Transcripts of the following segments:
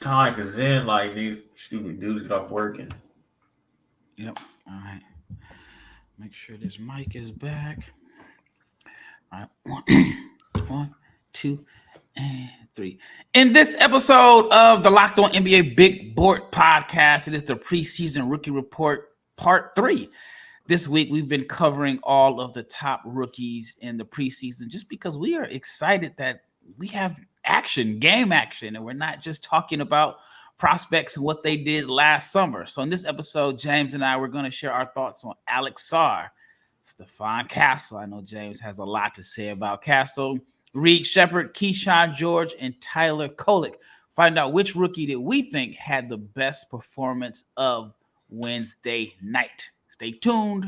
Kind of, cause then like these stupid dudes get off working. Yep. All right. Make sure this mic is back. All right. One, two, and three. In this episode of the Locked On NBA Big Board Podcast, it is the preseason rookie report part 3. This week, we've been covering all of the top rookies in the preseason just because we are excited that we have action, game action, and we're not just talking about prospects and what they did last summer. So, in this episode, James and I were going to share our thoughts on Alex Sarr, Stephon Castle. I know James has a lot to say about Castle. Reed Sheppard, Kyshawn George, and Tyler Kolek. Find out which rookie that we think had the best performance of Wednesday night. Stay tuned.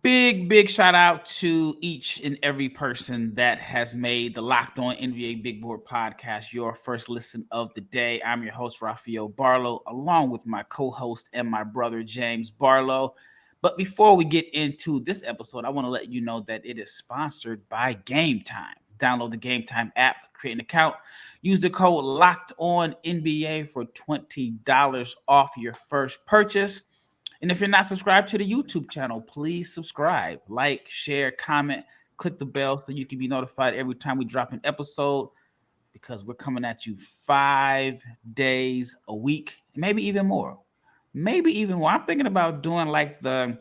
Big shout out to each and every person that has made the Locked On NBA Big Board Podcast your first listen of the day. I'm your host, Rafael Barlowe, along with my co-host and my brother, James Barlowe. But before we get into this episode, I want to let you know that it is sponsored by Game Time. Download the Game Time app, create an account, use the code Locked On NBA for $20 off your first purchase. And if you're not subscribed to the YouTube channel, please subscribe, like, share, comment, click the bell so you can be notified every time we drop an episode, because we're coming at you 5 days a week, maybe even more. I'm thinking about doing like the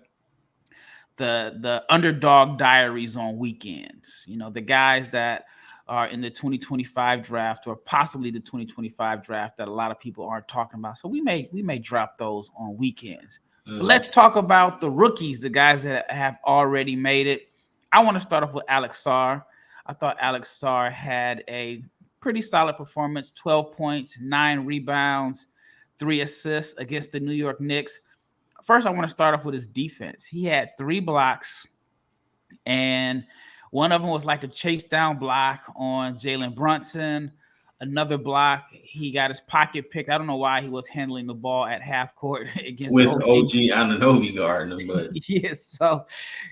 underdog diaries on weekends. You know, the guys that are in the 2025 draft or possibly the 2025 draft that a lot of people aren't talking about. So we may drop those on weekends. But let's talk about the rookies, the guys that have already made it. I want to start off with Alex Sarr. I thought Alex Sarr had a pretty solid performance, 12 points, 9 rebounds, 3 assists against the New York Knicks. First, I want to start off with his defense. He had 3 blocks, and one of them was like a chase down block on Jalen Brunson. Another block, he got his pocket picked. I don't know why he was handling the ball at half court against With OG. OG Anunoby guarding him, but Yes, so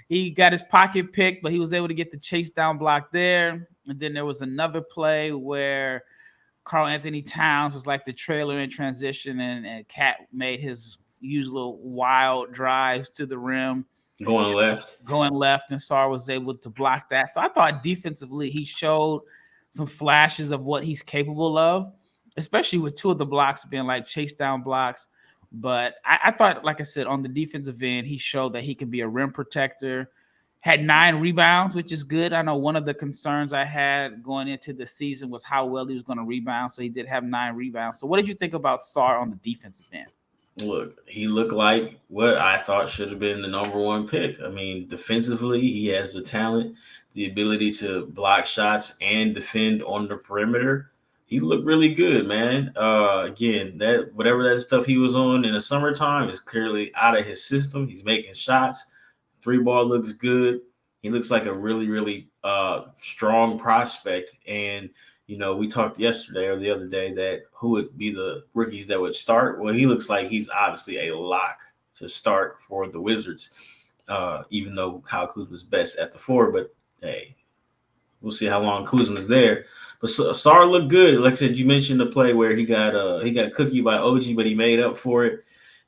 he got his pocket picked, but he was able to get the chase down block there. And then there was another play where Karl Anthony Towns was like the trailer in transition, and Cat made his usual wild drives to the rim, going left. and Sarr was able to block that. So I thought defensively he showed some flashes of what he's capable of, especially with 2 of the blocks being like chase down blocks. But I thought, like I said, on the defensive end, he showed that he can be a rim protector. Had 9 rebounds, which is good. I know one of the concerns I had going into the season was how well he was going to rebound. So he did have 9 rebounds. So what did you think about Sarr on the defensive end? Look, he looked like what I thought should have been the number 1 pick. I mean, defensively, he has the talent, the ability to block shots and defend on the perimeter. He looked really good, man. Again, that whatever that stuff he was on in the summertime is clearly out of his system. He's making shots. 3 ball looks good. He looks like a really strong prospect. And we talked yesterday or the other day that who would be the rookies that would start. Well, he looks like he's obviously a lock to start for the Wizards, even though Kyle Kuzma's best at the 4. But hey, we'll see how long Kuzma's there. But Sarr looked good. Like I said, you mentioned the play where he got cookie by OG, but he made up for it.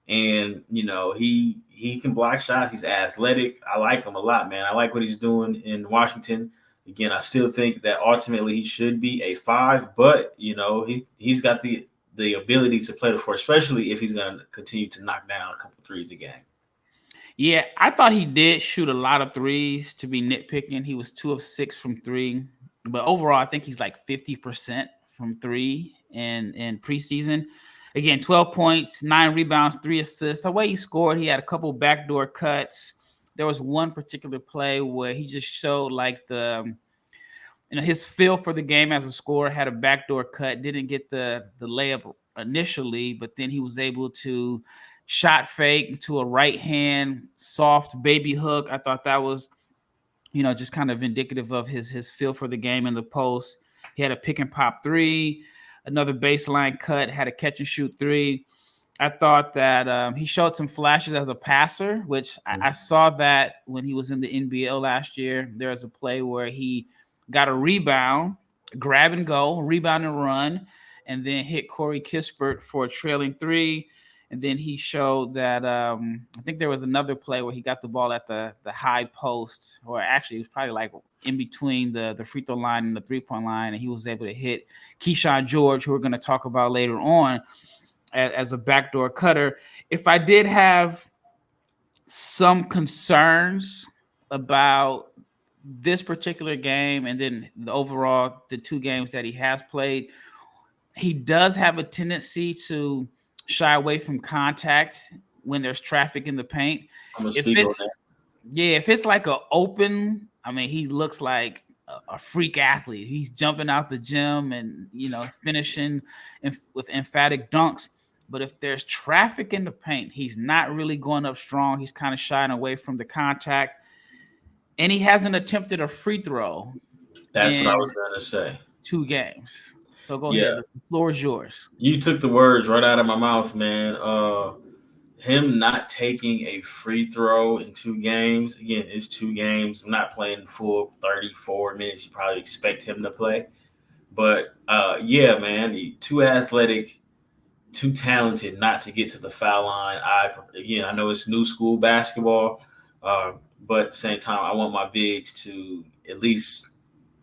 And he can block shots. He's athletic. I like him a lot, man. I like what he's doing in Washington. Again, I still think that ultimately he should be a 5, but he's got the ability to play the 4, especially if he's going to continue to knock down a couple threes a game. Yeah, I thought he did shoot a lot of threes. To be nitpicking, he was 2 of 6 from 3, but overall, I think he's like 50% from 3 in preseason. Again, 12 points, 9 rebounds, 3 assists. The way he scored, he had a couple backdoor cuts. There was one particular play where he just showed like his feel for the game as a scorer. Had a backdoor cut, didn't get the layup initially, but then he was able to shot fake to a right hand soft baby hook. I thought that was just kind of indicative of his feel for the game in the post. He had a pick and pop 3, another baseline cut, had a catch and shoot 3. I thought that he showed some flashes as a passer, which I saw that when he was in the NBL last year. There was a play where he got a rebound grab and go, rebound and run, and then hit Corey Kispert for a trailing three. And then he showed that I think there was another play where he got the ball at the high post, or actually it was probably like in between the free throw line and the 3-point line, and he was able to hit Kyshawn George, who we're going to talk about later on, as a backdoor cutter. If I did have some concerns about this particular game and then the 2 games that he has played, he does have a tendency to shy away from contact when there's traffic in the paint. I'm gonna If speak on that. it's if it's like a open, I mean, he looks like a freak athlete. He's jumping out the gym and finishing with emphatic dunks. But if there's traffic in the paint, he's not really going up strong. He's kind of shying away from the contact, and he hasn't attempted a free throw. That's what I was gonna say. 2 games. So go ahead. The floor is yours. You took the words right out of my mouth, man. Him not taking a free throw in 2 games. Again, it's 2 games. I'm not playing full 34 minutes. You probably expect him to play. But yeah, man, too athletic, too talented not to get to the foul line. I know it's new school basketball, but at the same time, I want my bigs to at least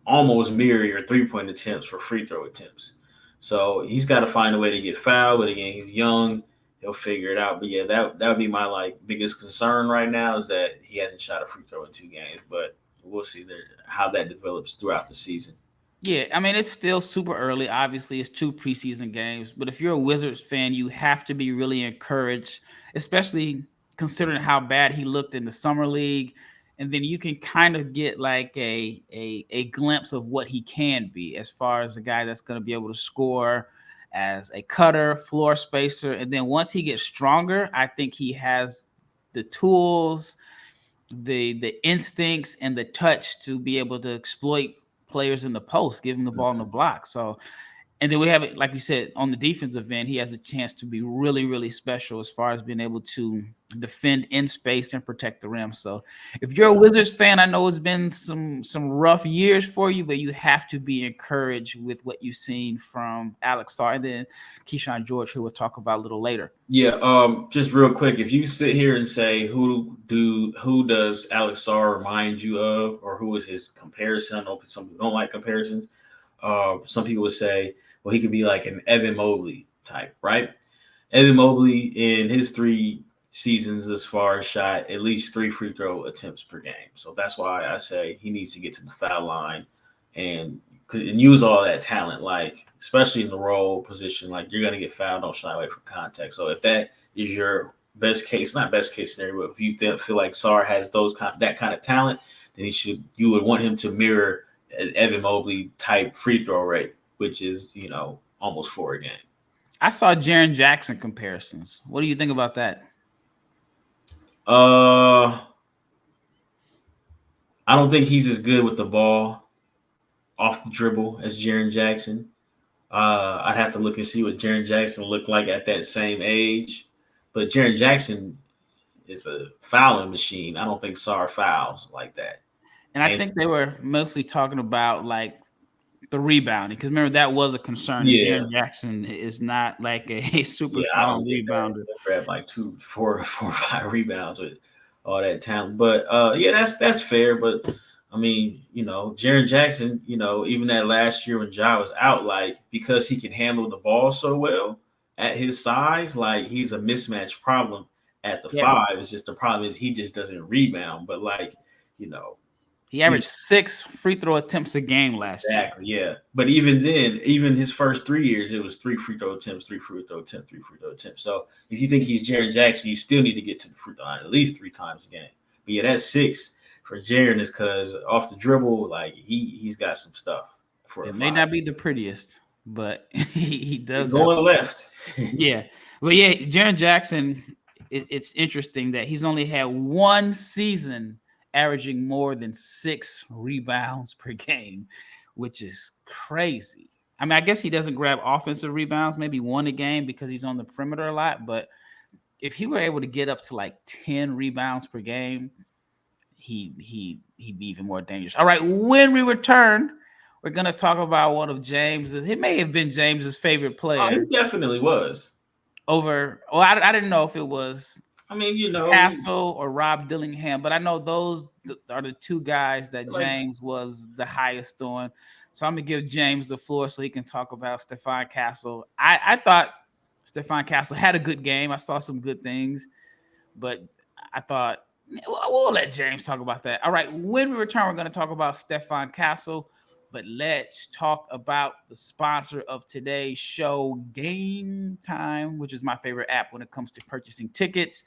almost mirror your 3-point attempts for free throw attempts. So he's got to find a way to get fouled. But again, he's young. He'll figure it out. But yeah, that would be my biggest concern right now is that he hasn't shot a free throw in 2 games. But we'll see how that develops throughout the season. Yeah, I mean, it's still super early. Obviously, it's 2 preseason games. But if you're a Wizards fan, you have to be really encouraged, especially considering how bad he looked in the summer league. And then you can kind of get like a glimpse of what he can be as far as a guy that's going to be able to score as a cutter, floor spacer. And then once he gets stronger, I think he has the tools, the instincts, and the touch to be able to exploit players in the post, give him the ball in the block. So, and then we have it, like you said, on the defensive end, he has a chance to be really, really special as far as being able to defend in space and protect the rim. So if you're a Wizards fan, I know it's been some rough years for you, but you have to be encouraged with what you've seen from Alex Sarr and then Kyshawn George, who we'll talk about a little later. Yeah, just real quick, if you sit here and say who does Alex Sarr remind you of, or who is his comparison? I know some people don't like comparisons. Some people would say, well, he could be like an Evan Mobley type, right? Evan Mobley in his 3 seasons thus far shot at least 3 free throw attempts per game. So that's why I say he needs to get to the foul line and use all that talent, especially in the role position. You're going to get fouled, don't shy away from contact. So if that is your not best case scenario, but if you feel like Sarr has that kind of talent, then you would want him to mirror an Evan Mobley type free throw rate, which is, almost 4 a game. I saw Jaren Jackson comparisons. What do you think about that? I don't think he's as good with the ball off the dribble as Jaren Jackson. I'd have to look and see what Jaren Jackson looked like at that same age. But Jaren Jackson is a fouling machine. I don't think Sarr fouls like that. And I think they were mostly talking about the rebounding, because remember that was a concern. Yeah, Jaren Jackson is not like a super strong rebounder. Grab 4 or 5 rebounds with all that talent. But yeah, that's fair. But I mean, Jaren Jackson, even that last year when Ja was out, because he can handle the ball so well at his size, he's a mismatch problem at the 5. It's just the problem is he just doesn't rebound. But he averaged 6 free throw attempts a game last year. Exactly, yeah. But even then, even his first 3 years, it was 3 free throw attempts, 3 free throw attempts, 3 free throw attempts. So if you think he's Jaren Jackson, you still need to get to the free throw line at least 3 times a game. But yeah, that 6 for Jaren is because off the dribble, he's got some stuff. It may not be the prettiest, but he does. He's going left. Yeah. Well, yeah, Jaren Jackson, it's interesting that he's only had 1 season averaging more than 6 rebounds per game, which is crazy. I mean, I guess he doesn't grab offensive rebounds, maybe 1 a game because he's on the perimeter a lot. But if he were able to get up to 10 rebounds per game, he'd be even more dangerous. All right, when we return, we're going to talk about one of James's. It may have been James's favorite player. He definitely was. I didn't know if it was I mean, Castle or Rob Dillingham, but I know those are the two guys that like, James was the highest on. So I'm going to give James the floor so he can talk about Stephon Castle. I thought Stephon Castle had a good game. I saw some good things, but I thought we'll let James talk about that. All right, when we return, we're going to talk about Stephon Castle, but let's talk about the sponsor of today's show, Game Time, which is my favorite app when it comes to purchasing tickets.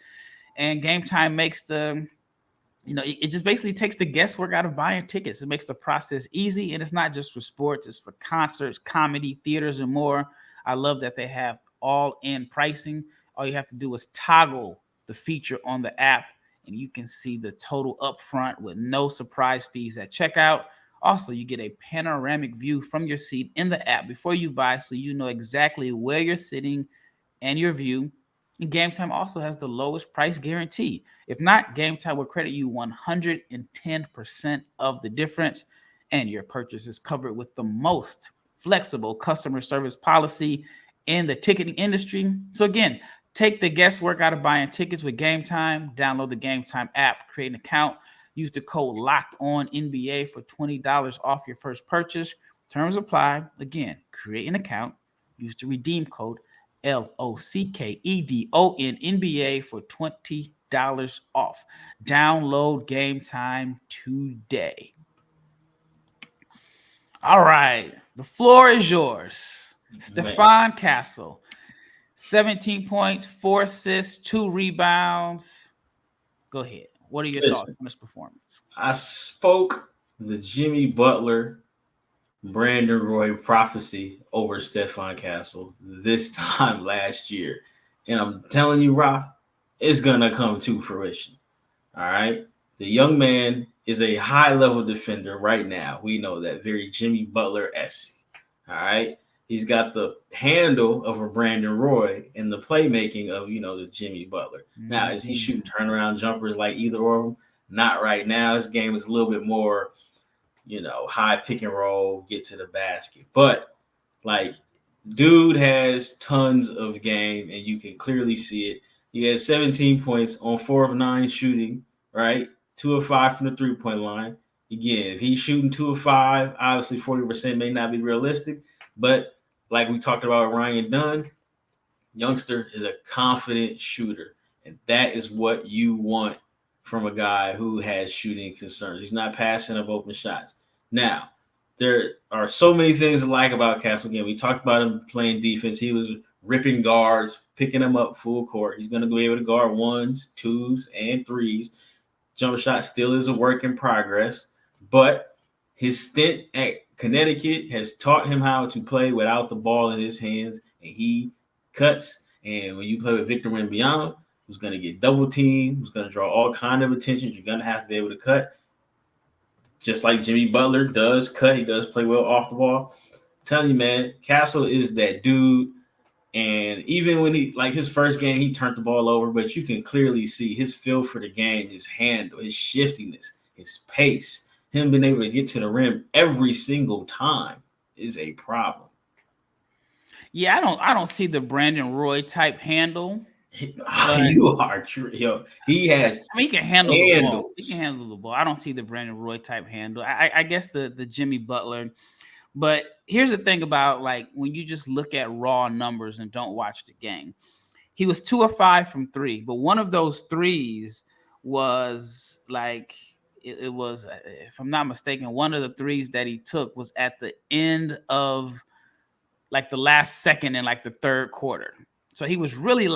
And Game Time makes it just basically takes the guesswork out of buying tickets. It makes the process easy, and it's not just for sports, it's for concerts, comedy, theaters, and more. I love that they have all-in pricing. All you have to do is toggle the feature on the app, and you can see the total upfront with no surprise fees at checkout. Also, you get a panoramic view from your seat in the app before you buy, so you know exactly where you're sitting and your view. And Game Time also has the lowest price guarantee. If not, Game Time will credit you 110% of the difference, and your purchase is covered with the most flexible customer service policy in the ticketing industry. So again, take the guesswork out of buying tickets with Game Time. Download the Game Time app, create an account, use the code LOCKEDONNBA for $20 off your first purchase. Terms apply. Again, create an account, use the redeem code LOCKEDONNBA for $20 off. Download Game Time today. All right, the floor is yours. Stephon Castle, 17 points, 4 assists, 2 rebounds. Go ahead. What are your thoughts on this performance? I spoke the Jimmy Butler, Brandon Roy prophecy over Stephon Castle this time last year. And I'm telling you, Rob, it's going to come to fruition. All right. The young man is a high level defender right now. We know that, very Jimmy Butler-esque. All right. He's got the handle of a Brandon Roy and the playmaking of, the Jimmy Butler. Now, is he shooting turnaround jumpers like either of them? Not right now. His game is a little bit more, high pick and roll, get to the basket. But, dude has tons of game, and you can clearly see it. He has 17 points on 4 of 9 shooting, right? 2 of 5 from the three-point line. Again, if he's shooting 2 of 5, obviously 40% may not be realistic. But like we talked about with Ryan Dunn, youngster is a confident shooter. And that is what you want from a guy who has shooting concerns. He's not passing up open shots. Now, there are so many things to like about Castle. Again, we talked about him playing defense. He was ripping guards, picking them up full court. He's going to be able to guard 1s, 2s, and 3s. Jump shot still is a work in progress. But his stint at Connecticut has taught him how to play without the ball in his hands, and he cuts. And when you play with Victor Wembanyama, who's going to get double teamed, who's going to draw all kind of attention, you're going to have to be able to cut. Just like Jimmy Butler does cut, he does play well off the ball. I'm telling you, man, Castle is that dude. And even when his first game, he turned the ball over, but you can clearly see his feel for the game, his handle, his shiftiness, his pace. Him being able to get to the rim every single time is a problem. Yeah, I don't see the Brandon Roy type handle. You are true. Yo, he has. I mean, he can handle the ball. He can handle the ball. I don't see the Brandon Roy type handle. I guess the Jimmy Butler. But here's the thing about when you just look at raw numbers and don't watch the game. He was 2 of 5 from 3, but one of those threes was it was, if I'm not mistaken, one of the threes that he took was at the end of the last second in the third quarter. So he was really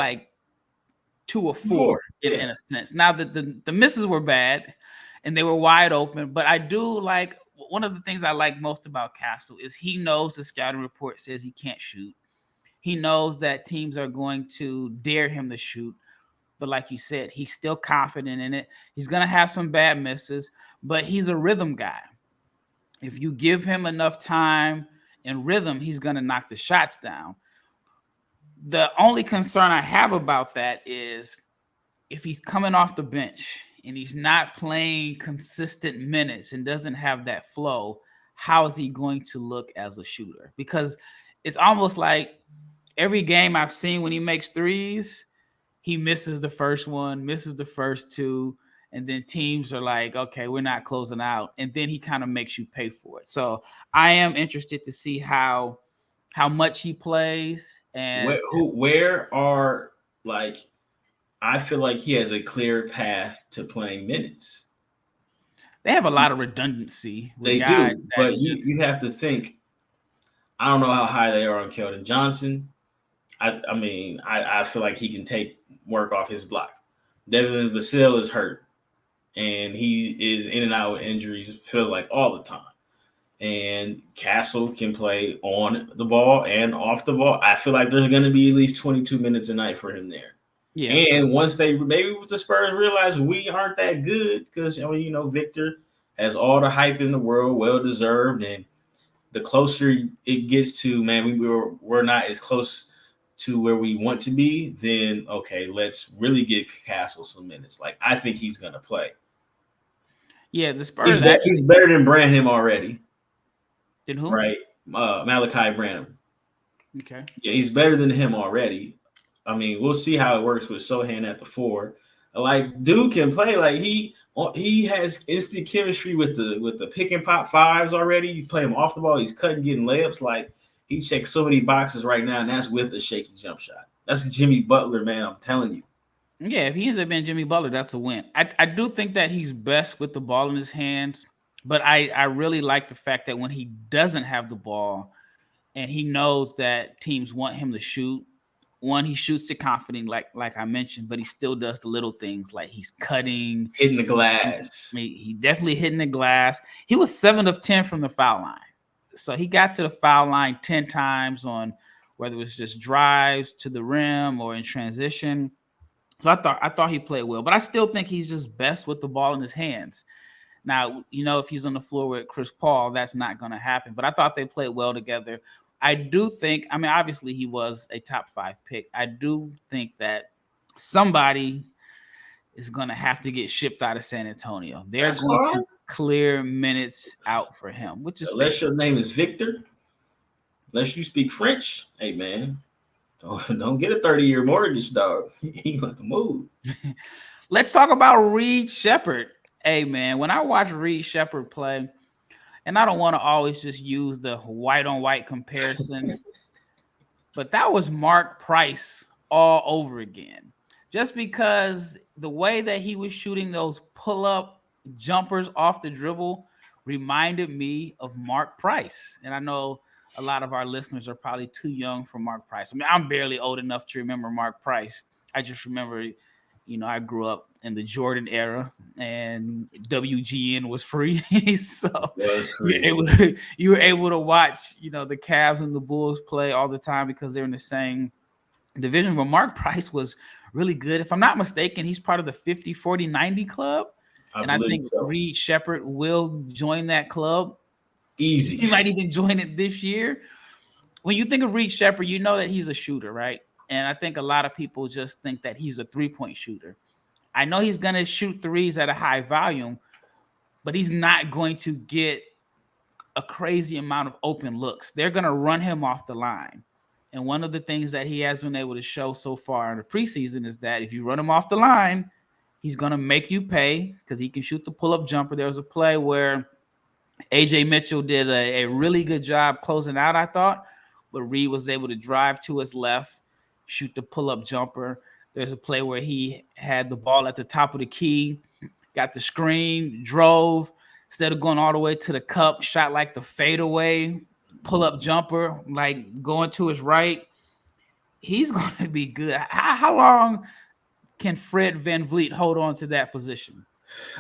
2 of 4 in a sense. Now the misses were bad and they were wide open, but I do one of the things I like most about Castle is he knows the scouting report says he can't shoot. He knows that teams are going to dare him to shoot. But like you said, he's still confident in it. He's going to have some bad misses, but he's a rhythm guy. If you give him enough time and rhythm, he's going to knock the shots down. The only concern I have about that is if he's coming off the bench and he's not playing consistent minutes and doesn't have that flow, how is he going to look as a shooter? Because it's almost like every game I've seen when he makes threes, he misses the first one, misses the first two, and then teams are like, okay, we're not closing out. And then he kind of makes you pay for it. So I am interested to see how much he plays. And where are, like, I feel like he has a clear path to playing minutes. they have a lot of redundancy with They guys do, that but you have to think. I don't know how high they are on Keldon Johnson. I mean, I feel like he can take work off his block. Devin Vassell is hurt, and he is in and out with injuries, feels like all the time. And Castle can play on the ball and off the ball. I feel like there's going to be at least 22 minutes a night for him there. Yeah. And once maybe the Spurs realize we aren't that good, because, Victor has all the hype in the world, well deserved, and the closer it gets to, man, we're not as close to where we want to be, then okay, let's really give Castle some minutes. Like, I think he's gonna play. Yeah, the Spurs. He's better than Branham already. Than who? Right, Malachi Branham. Okay. Yeah, he's better than him already. I mean, we'll see how it works with Sohan at the 4. Like, dude can play. Like, he has instant chemistry with the pick and pop 5s already. You play him off the ball, he's cutting, getting layups. Like, he checks so many boxes right now, and that's with a shaky jump shot. That's Jimmy Butler, man. I'm telling you. Yeah, if he ends up being Jimmy Butler, that's a win. I do think that he's best with the ball in his hands, but I really like the fact that when he doesn't have the ball and he knows that teams want him to shoot, one, he shoots it confident, like I mentioned, but he still does the little things, like he's cutting, hitting the glass. He definitely hitting the glass. He was 7 of 10 from the foul line. So he got to the foul line 10 times on whether it was just drives to the rim or in transition. So I thought he played well, but I still think he's just best with the ball in his hands. Now, if he's on the floor with Chris Paul, that's not going to happen. But I thought they played well together. I do think, obviously he was a top 5 pick. I do think that somebody is going to have to get shipped out of San Antonio. They're going to clear minutes out for him, which is unless your name is Victor, unless you speak French. Hey, man, don't get a 30-year mortgage, dog. You got to move. Let's talk about Reed Sheppard. Hey, man, when I watch Reed Sheppard play, and I don't want to always just use the white-on-white comparison, but that was Mark Price all over again. Just because the way that he was shooting those pull-up jumpers off the dribble reminded me of Mark Price. And I know a lot of our listeners are probably too young for Mark Price. I'm barely old enough to remember Mark Price. I just remember, I grew up in the Jordan era and WGN was free. So you were able to watch, the Cavs and the Bulls play all the time because they're in the same division. But Mark Price was really good. If I'm not mistaken, he's part of the 50-40-90 club. I think so. Reed Sheppard will join that club. Easy. He might even join it this year. When you think of Reed Sheppard, you know that he's a shooter, right? And I think a lot of people just think that he's a 3-point shooter. I know he's going to shoot threes at a high volume, but he's not going to get a crazy amount of open looks. They're going to run him off the line. And one of the things that he has been able to show so far in the preseason is that if you run him off the line, he's going to make you pay because he can shoot the pull-up jumper. There was a play where A.J. Mitchell did a really good job closing out, I thought, but Reed was able to drive to his left, shoot the pull-up jumper. There's a play where he had the ball at the top of the key, got the screen, drove, instead of going all the way to the cup, shot like the fadeaway pull-up jumper, like going to his right. He's going to be good. How long can Fred VanVleet hold on to that position?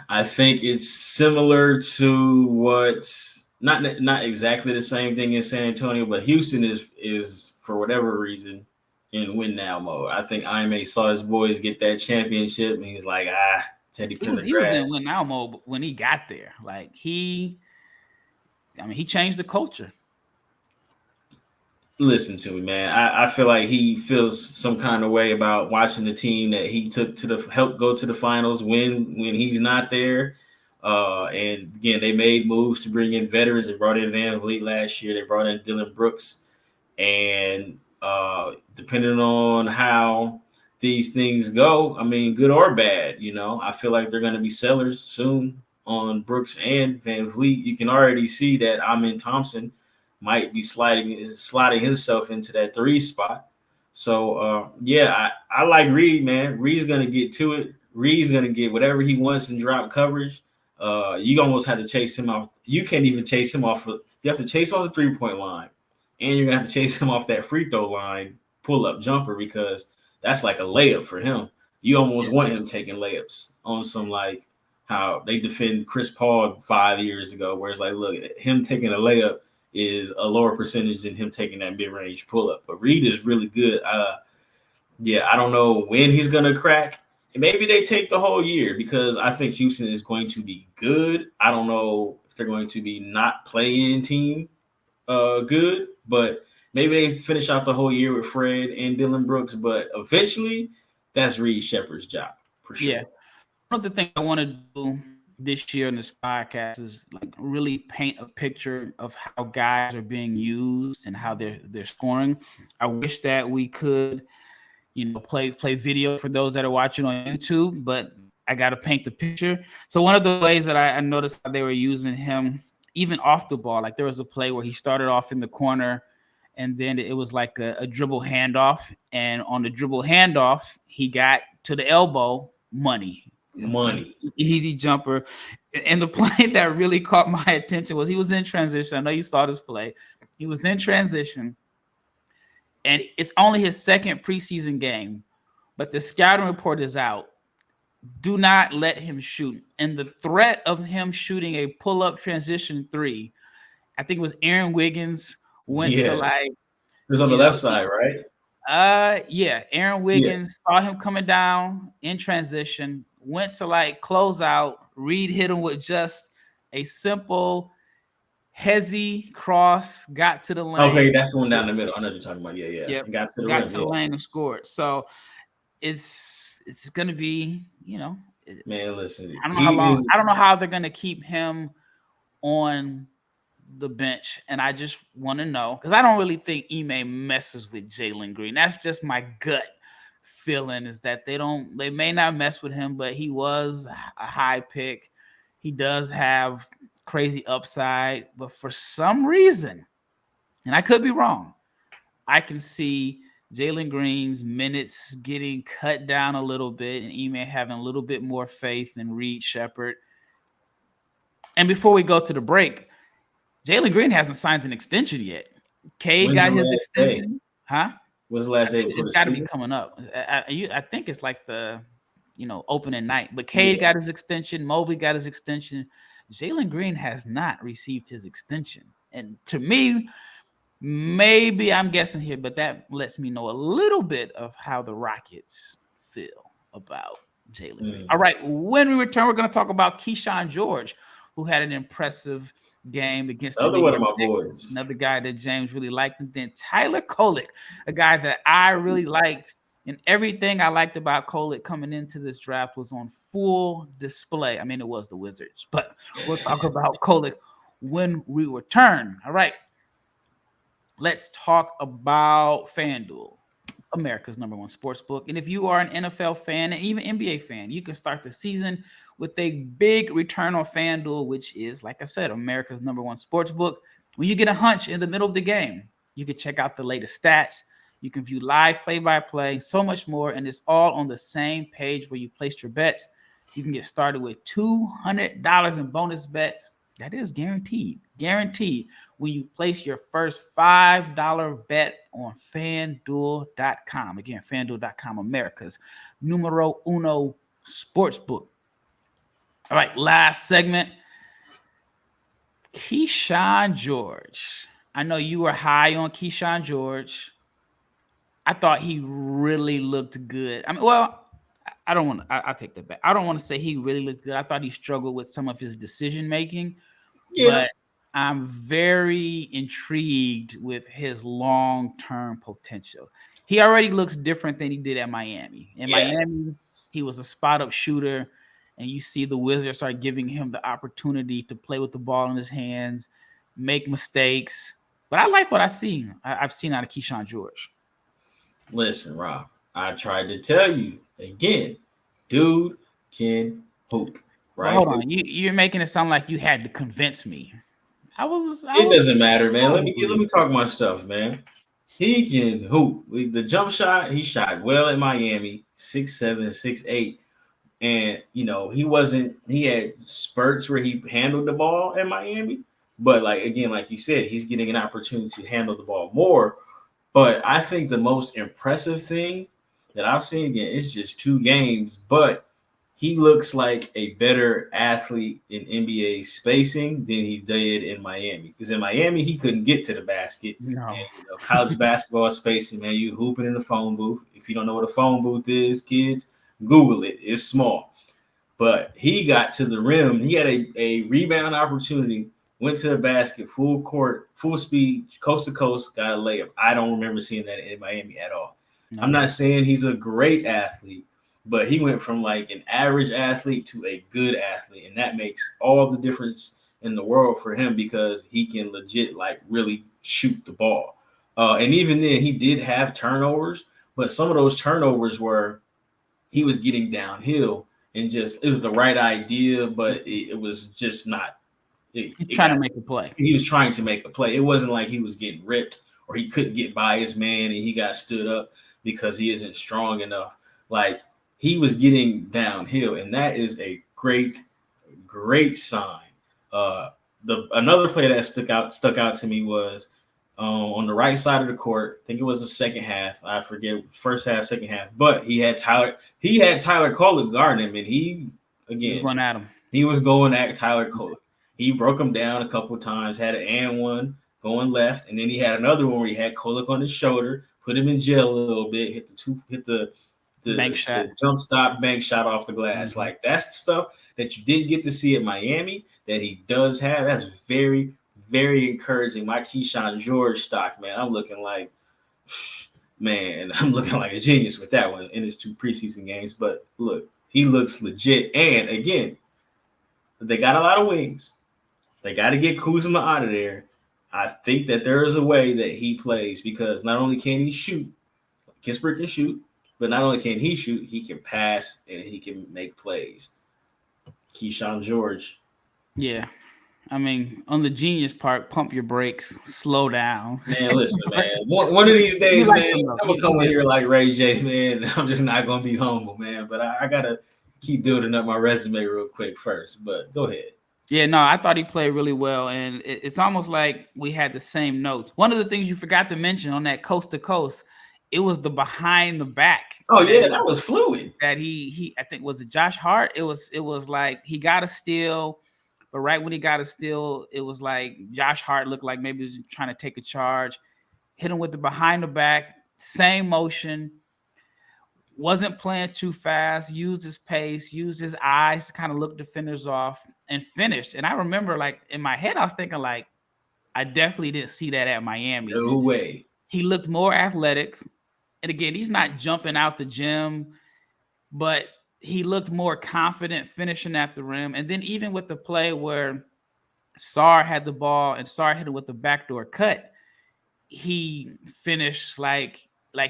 I think it's similar to what's not exactly the same thing in San Antonio, but Houston is for whatever reason in win now mode. I think Ime saw his boys get that championship and he's like, Teddy put he was in win now mode when he got there. Like he changed the culture. Listen to me, man. I feel like he feels some kind of way about watching the team that he took to help go to the finals when he's not there. And again, they made moves to bring in veterans. They brought in Van Vliet last year. They brought in Dylan Brooks. And depending on how these things go, I mean, good or bad, I feel like they're going to be sellers soon on Brooks and Van Vliet. You can already see that Amin Thompson might be sliding himself into that 3 spot. So yeah, I like Reed, man. Reed's gonna get to it. Reed's gonna get whatever he wants in drop coverage. You almost have to chase him off. You can't even chase him off. You have to chase off the 3-point line, and you're gonna have to chase him off that free throw line pull up jumper because that's like a layup for him. You almost want him taking layups on some like how they defend Chris Paul 5 years ago, where it's like, look, him taking a layup is a lower percentage than him taking that mid-range pull-up. But Reed is really good. Yeah, I don't know when he's going to crack. And maybe they take the whole year because I think Houston is going to be good. I don't know if they're going to be not playing team good, but maybe they finish out the whole year with Fred and Dylan Brooks. But eventually, that's Reed Sheppard's job for sure. Yeah. One of the things I want to do this year in this podcast is like really paint a picture of how guys are being used and how they're scoring. I wish that we could, play video for those that are watching on YouTube, but I got to paint the picture. So one of the ways that I noticed how they were using him, even off the ball, like there was a play where he started off in the corner and then it was like a dribble handoff. And on the dribble handoff, he got to the elbow, money. Easy jumper. And the play that really caught my attention was he was in transition. I know you saw this play. He was in transition, and it's only his second preseason game, but the scouting report is out. Do not let him shoot. And the threat of him shooting a pull-up transition 3, I think it was Aaron Wiggins went to like. It was on the left side, right? Yeah. Aaron Wiggins saw him coming down in transition, went to like close out. Reed hit him with just a simple hezzy cross, got to the lane. Okay, that's the one down the middle. I know what you're talking about. Yeah. Got to the lane and scored. So it's gonna be, man, listen. I don't know how long. I don't know how they're gonna keep him on the bench, and I just want to know because I don't really think Ime messes with Jalen Green. That's just my gut feeling is that they may not mess with him, but he was a high pick. He does have crazy upside, but for some reason, and I could be wrong, I can see Jalen Green's minutes getting cut down a little bit and Ime having a little bit more faith in Reed Sheppard. And before we go to the break, Jalen Green hasn't signed an extension yet. Cade got his extension. Huh? When's the last day? It's got to be coming up. I think it's like the, opening night. But Cade got his extension. Mobley got his extension. Jalen Green has not received his extension. And to me, maybe I'm guessing here, but that lets me know a little bit of how the Rockets feel about Jalen Green. All right, when we return, we're going to talk about Kyshawn George, who had an impressive game against another one of my boys. Another guy that James really liked. And then Tyler Kolek, a guy that I really liked. And everything I liked about Kolek coming into this draft was on full display. I mean, it was the Wizards, but we'll talk about Kolek when we return. All right. Let's talk about FanDuel, America's #1 sportsbook. And if you are an NFL fan and even NBA fan, you can start the season with a big return on FanDuel, which is, like I said, America's #1 sportsbook. When you get a hunch in the middle of the game, you can check out the latest stats. You can view live play-by-play, so much more, and it's all on the same page where you placed your bets. You can get started with $200 in bonus bets. That is guaranteed. Guaranteed when you place your first $5 bet on FanDuel.com. Again, FanDuel.com, America's #1 sportsbook. All right, last segment. Kyshawn George. I know you were high on Kyshawn George. I thought he really looked good. I mean, well, I don't want to. I'll take that back. I don't want to say he really looked good. I thought he struggled with some of his decision making. Yeah. But I'm very intrigued with his long-term potential. He already looks different than he did at Miami. In Miami, he was a spot-up shooter, and you see the Wizards start giving him the opportunity to play with the ball in his hands, make mistakes. But I like what I've seen out of Kyshawn George. Listen, Rob, I tried to tell you again, dude can hoop. Right? Well, hold on, you're making it sound like you had to convince me. It doesn't matter, man. Let me talk my stuff, man. He can hoop. The jump shot, he shot well in Miami, 6'7", 6'8". And he had spurts where he handled the ball in Miami. But like you said, he's getting an opportunity to handle the ball more. But I think the most impressive thing that I've seen, again, it's just 2 games, but he looks like a better athlete in NBA spacing than he did in Miami. Because in Miami, he couldn't get to the basket. No. And, college basketball spacing, man, you hooping in the phone booth. If you don't know what a phone booth is, kids, Google it. It's small. But he got to the rim. He had a rebound opportunity, went to the basket, full court, full speed, coast to coast, got a layup. I don't remember seeing that in Miami at all. No. I'm not saying he's a great athlete, but he went from like an average athlete to a good athlete, and that makes all the difference in the world for him because he can legit like really shoot the ball. And even then, he did have turnovers, but some of those turnovers were he was getting downhill and just it was the right idea, but it was just not. He's trying to make a play. He was trying to make a play. It wasn't like he was getting ripped or he couldn't get by his man and he got stood up because he isn't strong enough. Like, he was getting downhill, and that is a great sign. Another play that stuck out to me was on the right side of the court. I think it was the second half. I forget first half, second half. But he had Tyler Kolek guarding him, and he was going at him. He was going at Tyler Kolek. He broke him down a couple of times. Had an and one going left, and then he had another one where he had Kolek on his shoulder, put him in jail a little bit, hit the bank shot, the jump stop bank shot off the glass. Mm-hmm. Like, that's the stuff that you didn't get to see at Miami that he does have. That's very, very encouraging. My Kyshawn George stock, man, I'm looking like a genius with that one in his 2 preseason games. But look, he looks legit. And again, they got a lot of wings. They got to get Kuzma out of there. I think that there is a way that he plays because not only can he shoot, Kispert can shoot, but not only can he shoot, he can pass and he can make plays. Kyshawn George. Yeah. I mean, on the genius part, pump your brakes, slow down. Man, listen, man. One of these days, man, I'm going to come in here like Ray J, man. I'm just not going to be humble, man. But I got to keep building up my resume real quick first. But go ahead. Yeah, no, I thought he played really well. And it's almost like we had the same notes. One of the things you forgot to mention on that coast to coast, it was the behind the back. Oh yeah, that was fluid. That he I think, was it Josh Hart? It was like he got a steal, but right when he got a steal, it was like Josh Hart looked like maybe he was trying to take a charge, hit him with the behind the back, same motion, wasn't playing too fast, used his pace, used his eyes to kind of look defenders off and finished. And I remember, like, in my head, I was thinking, like, I definitely didn't see that at Miami. No way. He looked more athletic. And again, he's not jumping out the gym, but he looked more confident finishing at the rim. And then even with the play where Sarr had the ball and Sarr hit it with the backdoor cut, he finished like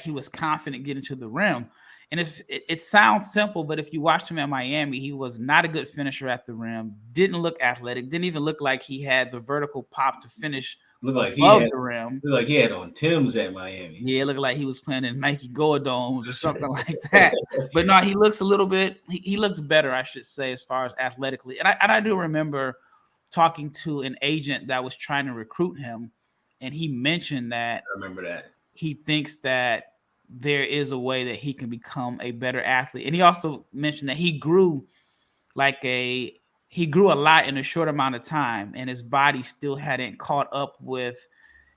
he was confident getting to the rim. And it sounds simple, but if you watched him at Miami, he was not a good finisher at the rim, didn't look athletic, didn't even look like he had the vertical pop to finish above the rim. Looked like he had on Tim's at Miami. Yeah, it looked like he was playing in Nike Go-Domes or something like that. But no, he looks a little bit, he looks better, I should say, as far as athletically. And I do remember talking to an agent that was trying to recruit him, and he mentioned that. I remember that. He thinks that there is a way that he can become a better athlete. And he also mentioned that he grew a lot in a short amount of time, and his body still hadn't caught up with,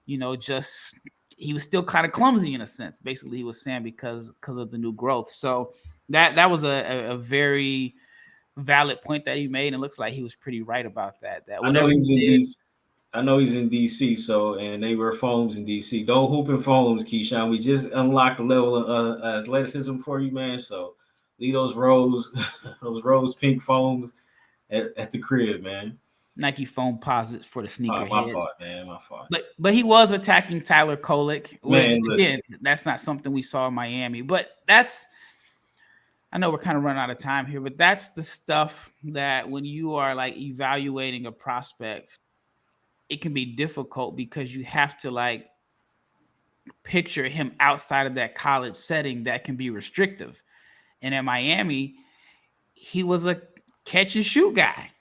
he was still kind of clumsy in a sense. Basically, he was saying because of the new growth. So that was a very valid point that he made, and it looks like he was pretty right about that. I know he's in DC, and they wear foams in DC. Don't hoop in foams, Kyshawn. We just unlocked a level of athleticism for you, man. So leave those rose those rose pink foams at the crib, man. Nike foam posits for the sneaker My heads. fault, man. My fault. But he was attacking Tyler Kolek, which Man, listen. again, that's not something we saw in Miami. But that's, I know we're kind of running out of time here, but that's the stuff that when you are like evaluating a prospect, it can be difficult because you have to like picture him outside of that college setting that can be restrictive. And at Miami, he was a catch and shoot guy.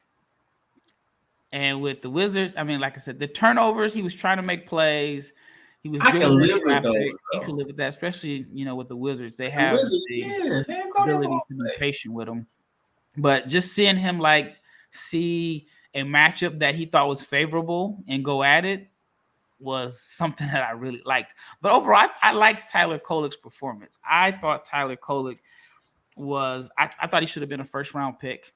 And with the Wizards, I mean, like I said, the turnovers, he was trying to make plays. He was can live with those. He could live with that, especially, with the Wizards. They The have Wizards, the man, ability to be patient with him. But just seeing him like see a matchup that he thought was favorable and go at it was something that I really liked. But overall, I liked Tyler Kolek's performance. I thought Tyler Kolek was, I thought he should have been a first round pick.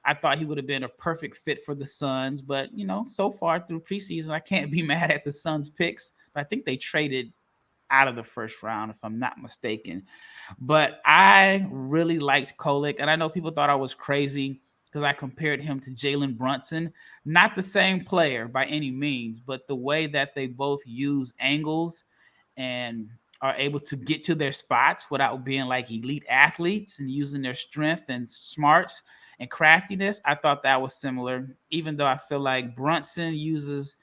I thought he would have been a perfect fit for the Suns. But, so far through preseason, I can't be mad at the Suns picks. But I think they traded out of the first round, if I'm not mistaken. But I really liked Kolek. And I know people thought I was crazy because I compared him to Jalen Brunson. Not the same player by any means, but the way that they both use angles and are able to get to their spots without being like elite athletes and using their strength and smarts and craftiness, I thought that was similar, even though I feel like Brunson uses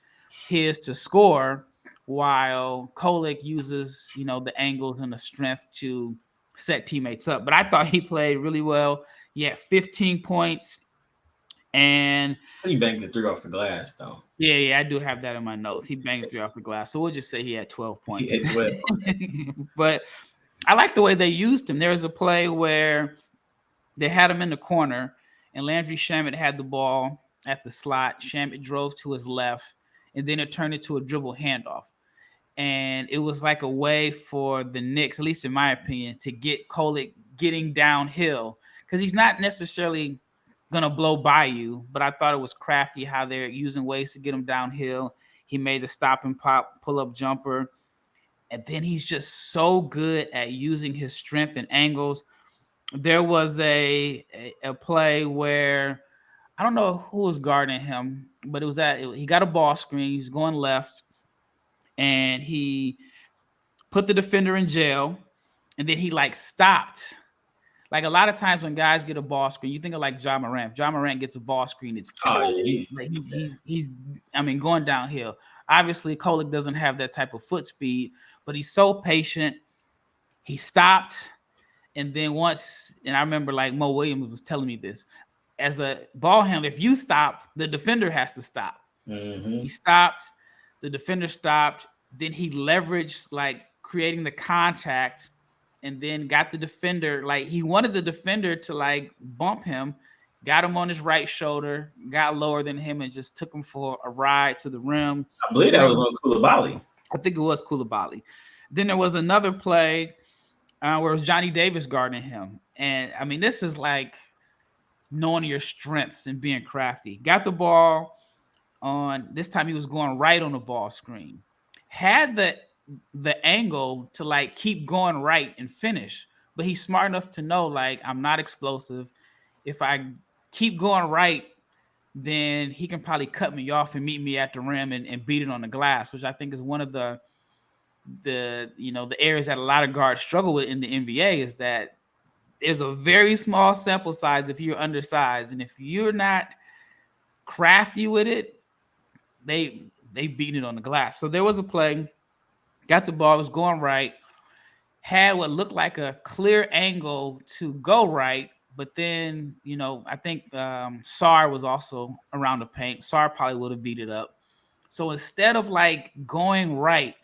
his to score while Kolek uses, the angles and the strength to set teammates up. But I thought he played really well. He had 15 points. And he banged the 3 off the glass, though. Yeah, I do have that in my notes. He banged 3 off the glass. So we'll just say he had 12 points. He had 12. But I like the way they used him. There was a play where they had him in the corner, and Landry Shamet had the ball at the slot. Shamet drove to his left, and then it turned into a dribble handoff. And it was like a way for the Knicks, at least in my opinion, to get Kolek getting downhill because he's not necessarily going to blow by you, but I thought it was crafty how they're using ways to get him downhill. He made the stop and pop pull-up jumper. And then he's just so good at using his strength and angles. There was a play where I don't know who was guarding him, but he got a ball screen. He was going left, and he put the defender in jail, and then he stopped. Like a lot of times when guys get a ball screen, you think of like Ja Morant. If Ja Morant gets a ball screen, it's he's going downhill. Obviously, Kolek doesn't have that type of foot speed, but he's so patient. He stopped, and then and I remember like Mo Williams was telling me this, as a ball handler, if you stop, the defender has to stop. Mm-hmm. He stopped, the defender stopped, then he leveraged like creating the contact, and then got the defender, like he wanted the defender to like bump him, got him on his right shoulder, got lower than him, and just took him for a ride to the rim. I believe that was on Koulibaly. I think it was Koulibaly. Then there was another play where it was Johnny Davis guarding him. And I mean, this is like knowing your strengths and being crafty. Got the ball on, this time he was going right on the ball screen. Had the angle to like keep going right and finish, but he's smart enough to know like I'm not explosive. If I keep going right, then he can probably cut me off and meet me at the rim and beat it on the glass, which I think is one of the areas that a lot of guards struggle with in the NBA, is that there's a very small sample size if you're undersized, and if you're not crafty with it, they beat it on the glass. So there was a play, got the ball, was going right, had what looked like a clear angle to go right, but then, I think Sarr was also around the paint. Sarr probably would have beat it up. So instead of like going right,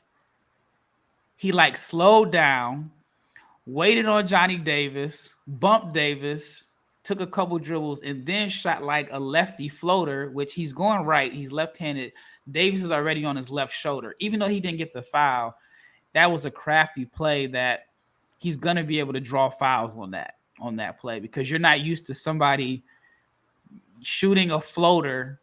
he like slowed down, waited on Johnny Davis, bumped Davis, took a couple dribbles, and then shot like a lefty floater, which he's going right. He's left-handed. Davis is already on his left shoulder. Even though he didn't get the foul, that was a crafty play that he's going to be able to draw fouls on that play, because you're not used to somebody shooting a floater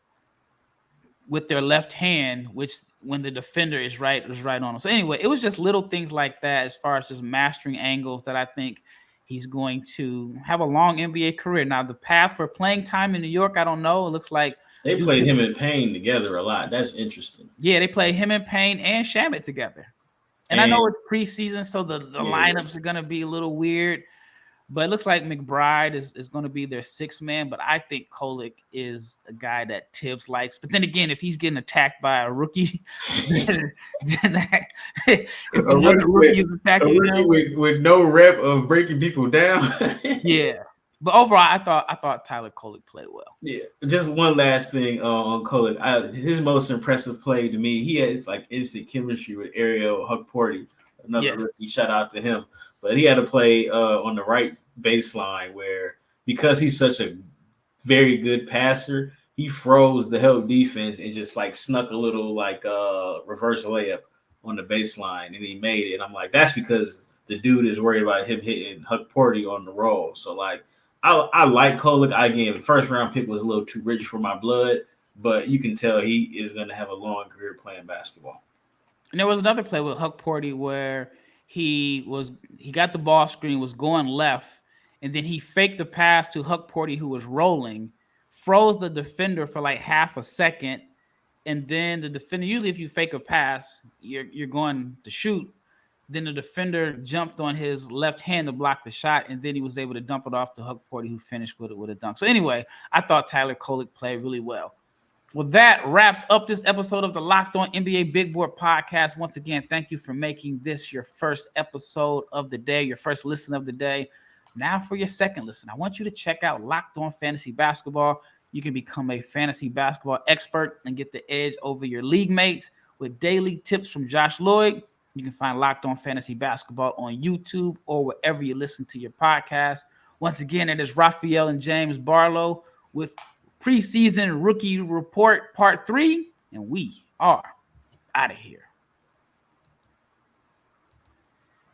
with their left hand, which when the defender is right on them. So anyway, it was just little things like that as far as just mastering angles that I think He's going to have a long NBA career. Now, the path for playing time in New York, I don't know. It looks like they played him and Payne together a lot. That's interesting. Yeah, they play him and Payne and Shamet together. And I know it's preseason, so the lineups are going to be a little weird. But it looks like McBride is going to be their sixth man. But I think Kolek is a guy that Tibbs likes. But then again, if he's getting attacked by a rookie, then if another rookie is attacking him, with no rep of breaking people down. Yeah. But overall, I thought Tyler Kolek played well. Yeah. Just one last thing on Kolek. His most impressive play to me, he has like instant chemistry with Ariel Hukporti. Another rookie, shout out to him. But he had a play on the right baseline where, because he's such a very good passer, he froze the help defense and just like snuck a little like reverse layup on the baseline, and he made it. And I'm like, that's because the dude is worried about him hitting Hukporti on the roll. So like, I like Kolek. Again, the first round pick was a little too rich for my blood, but you can tell he is going to have a long career playing basketball. And there was another play with Hukporti where he got the ball screen, was going left, and then he faked the pass to Hukporti, who was rolling, froze the defender for like half a second, and then the defender, usually if you fake a pass, you're going to shoot. Then the defender jumped on his left hand to block the shot, and then he was able to dump it off to Hukporti, who finished with a dunk. So anyway, I thought Tyler Kolek played really well. Well, that wraps up this episode of the Locked On NBA Big Board Podcast. Once again, thank you for making this your first episode of the day, your first listen of the day. Now for your second listen, I want you to check out Locked On Fantasy Basketball. You can become a fantasy basketball expert and get the edge over your league mates with daily tips from Josh Lloyd. You can find Locked On Fantasy Basketball on YouTube or wherever you listen to your podcast. Once again, it is Rafael and James Barlowe with Preseason Rookie Report Part 3, and we are out of here.